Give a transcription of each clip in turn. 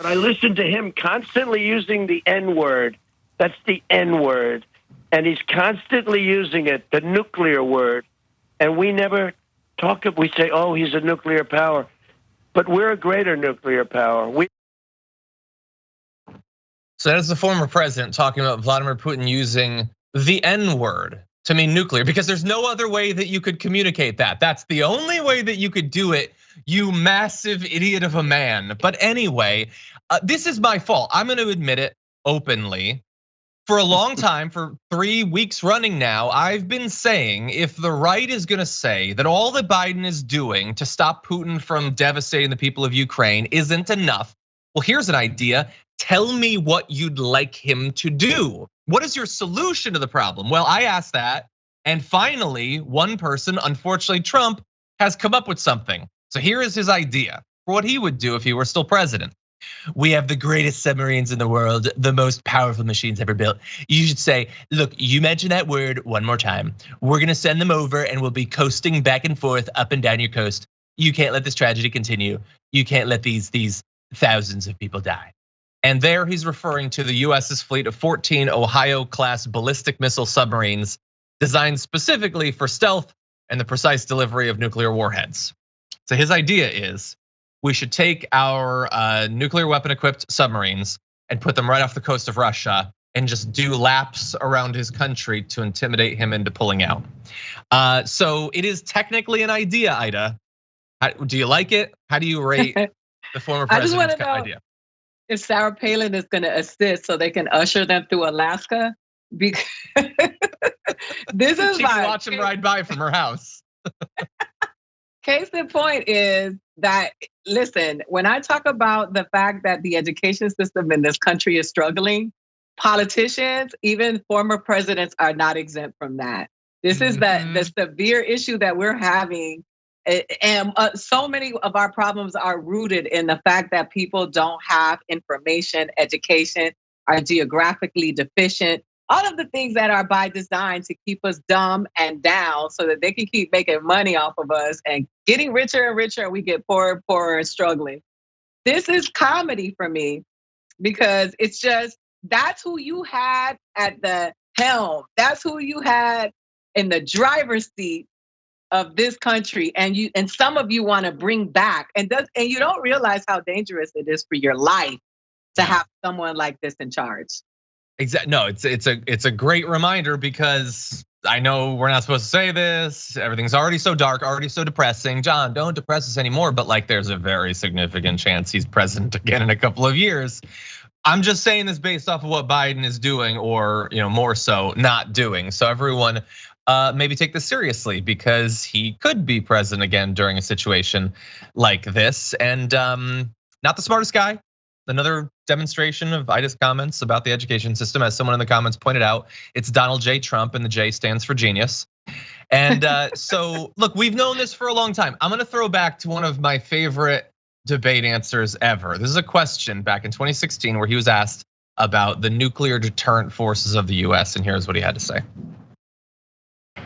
But I listen to him constantly using the N word. That's the N word. And he's constantly using it, the nuclear word. And we never talk, we say, oh, he's a nuclear power. But we're a greater nuclear power. So that's the former president talking about Vladimir Putin using the N word to mean nuclear, because there's no other way that you could communicate that. That's the only way that you could do it, you massive idiot of a man. But anyway, this is my fault. I'm gonna admit it openly. For a long time, for 3 weeks running now, I've been saying if the right is gonna say that all that Biden is doing to stop Putin from devastating the people of Ukraine isn't enough, well, here's an idea. Tell me what you'd like him to do. What is your solution to the problem? Well, I asked that, and finally, one person, unfortunately Trump, has come up with something. So here is his idea for what he would do if he were still president. We have the greatest submarines in the world, the most powerful machines ever built. You should say, look, you mentioned that word one more time. We're gonna send them over and we'll be coasting back and forth up and down your coast. You can't let this tragedy continue. You can't let these thousands of people die. And there he's referring to the US's fleet of 14 Ohio-class ballistic missile submarines designed specifically for stealth and the precise delivery of nuclear warheads. So his idea is we should take our nuclear weapon-equipped submarines and put them right off the coast of Russia and just do laps around his country to intimidate him into pulling out. So it is technically an idea, Ida. Do you like it? How do you rate the former president's idea? If Sarah Palin is going to assist so they can usher them through Alaska, because this is she can watch them ride by from her house. Case in point is that, listen, when I talk about the fact that the education system in this country is struggling, politicians, even former presidents, are not exempt from that. This is the severe issue that we're having. And so many of our problems are rooted in the fact that people don't have information, education, are geographically deficient. All of the things that are by design to keep us dumb and down so that they can keep making money off of us and getting richer and richer, and we get poorer and poorer and struggling. This is comedy for me, because it's just, that's who you had at the helm. That's who you had in the driver's seat of this country, and some of you want to bring back, and you don't realize how dangerous it is for your life to have someone like this in charge. Exactly. No, it's a great reminder, because I know we're not supposed to say this. Everything's already so dark, already so depressing. John, don't depress us anymore. But like, there's a very significant chance he's president again in a couple of years. I'm just saying this based off of what Biden is doing, or more so not doing. So everyone, maybe take this seriously, because he could be president again during a situation like this. And not the smartest guy. Another demonstration of Ida's comments about the education system. As someone in the comments pointed out, it's Donald J. Trump, and the J stands for genius. And so look, we've known this for a long time. I'm gonna throw back to one of my favorite debate answers ever. This is a question back in 2016 where he was asked about the nuclear deterrent forces of the US, and here's what he had to say.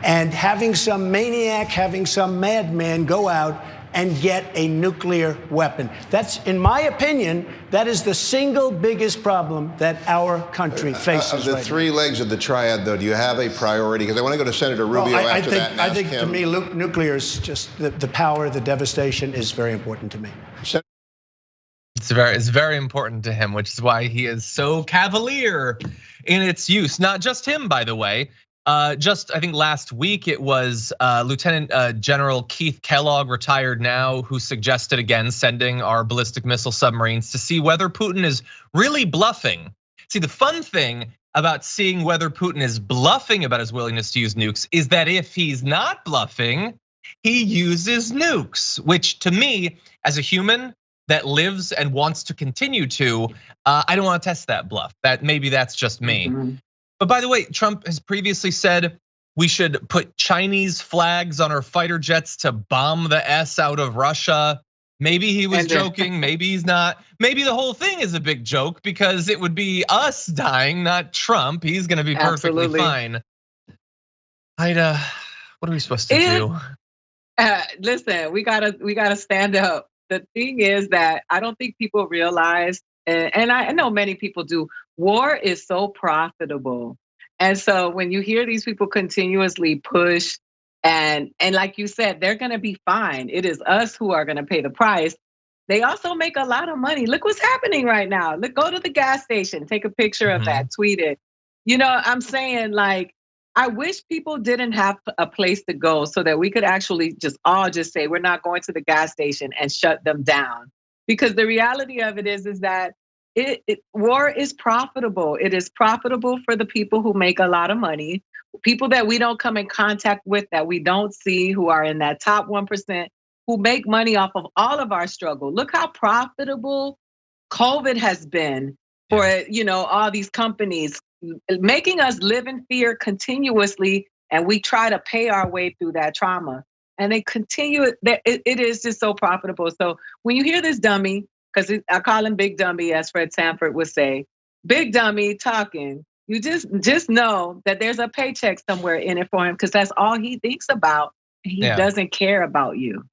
And having some maniac, having some madman go out and get a nuclear weapon. That's, in my opinion, that is the single biggest problem that our country faces. Of the three legs of the triad, though, do you have a priority? Because I want to go to Senator Rubio after that and ask him. To me, nuclear is just the power, the devastation is very important to me. It's very important to him, which is why he is so cavalier in its use. Not just him, by the way. Just, I think last week it was Lieutenant General Keith Kellogg, retired now, who suggested again sending our ballistic missile submarines to see whether Putin is really bluffing. See, the fun thing about seeing whether Putin is bluffing about his willingness to use nukes is that if he's not bluffing, he uses nukes, which to me, as a human that lives and wants to continue to, I don't want to test that bluff. Maybe that's just me. But by the way, Trump has previously said we should put Chinese flags on our fighter jets to bomb the S out of Russia. Maybe he was joking, maybe he's not. Maybe the whole thing is a big joke, because it would be us dying, not Trump. He's gonna be perfectly fine. Ida, what are we supposed to do? Listen, we gotta stand up. The thing is that I don't think people realize and I know many people do, war is so profitable. And so when you hear these people continuously push, and like you said, they're gonna be fine. It is us who are gonna pay the price. They also make a lot of money. Look what's happening right now. Look, go to the gas station, take a picture of that, tweet it. You know, I'm saying, like, I wish people didn't have a place to go so that we could actually just say, we're not going to the gas station and shut them down. Because the reality of it is that war is profitable. It is profitable for the people who make a lot of money, people that we don't come in contact with, that we don't see, who are in that top 1%, who make money off of all of our struggle. Look how profitable COVID has been for, all these companies, making us live in fear continuously, and we try to pay our way through that trauma. And they continue, it is just so profitable. So when you hear this dummy, because I call him Big Dummy, as Fred Sanford would say, Big Dummy talking, you just know that there's a paycheck somewhere in it for him, because that's all he thinks about. He doesn't care about you.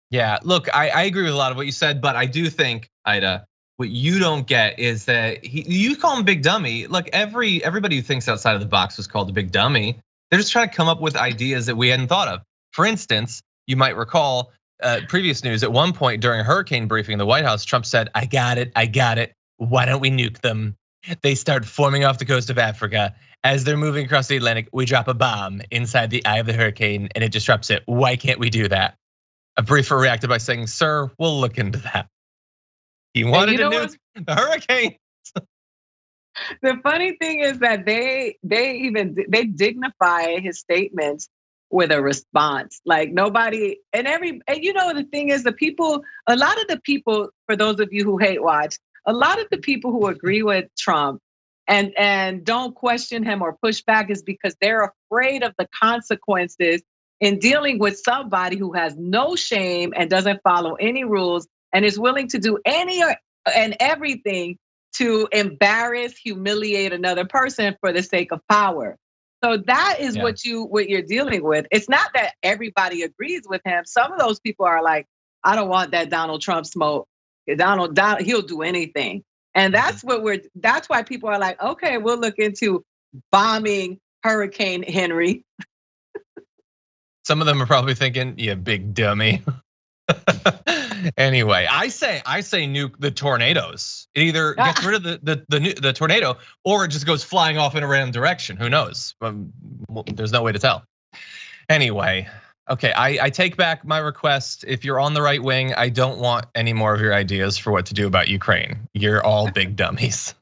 Yeah, look, I agree with a lot of what you said, but I do think, Ida, what you don't get is that you call him Big Dummy. Look, everybody who thinks outside of the box was called a Big Dummy. They're just trying to come up with ideas that we hadn't thought of. For instance, you might recall previous news, at one point during a hurricane briefing in the White House, Trump said, I got it. Why don't we nuke them? They start forming off the coast of Africa. As they're moving across the Atlantic, we drop a bomb inside the eye of the hurricane and it disrupts it. Why can't we do that? A briefer reacted by saying, sir, we'll look into that. He wanted to nuke the hurricane. The funny thing is that they dignify his statements with a response. Like nobody, the thing is, a lot of the people, for those of you who hate watch, a lot of the people who agree with Trump and don't question him or push back is because they're afraid of the consequences in dealing with somebody who has no shame and doesn't follow any rules and is willing to do any and everything to embarrass, humiliate another person for the sake of power. So that is what you're dealing with. It's not that everybody agrees with him. Some of those people are like, I don't want that Donald Trump smoke. Donald, he'll do anything. And that's why people are like, okay, we'll look into bombing Hurricane Henry. Some of them are probably thinking, yeah, big dummy. Anyway, I say nuke the tornadoes. It either gets rid of the tornado, or it just goes flying off in a random direction. Who knows? There's no way to tell. Anyway, okay, I take back my request. If you're on the right wing, I don't want any more of your ideas for what to do about Ukraine. You're all big dummies.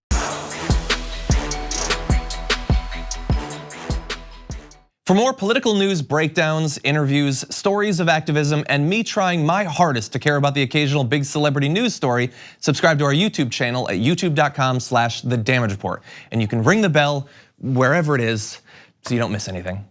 For more political news breakdowns, interviews, stories of activism, and me trying my hardest to care about the occasional big celebrity news story, subscribe to our YouTube channel at youtube.com/The Damage Report. And you can ring the bell wherever it is so you don't miss anything.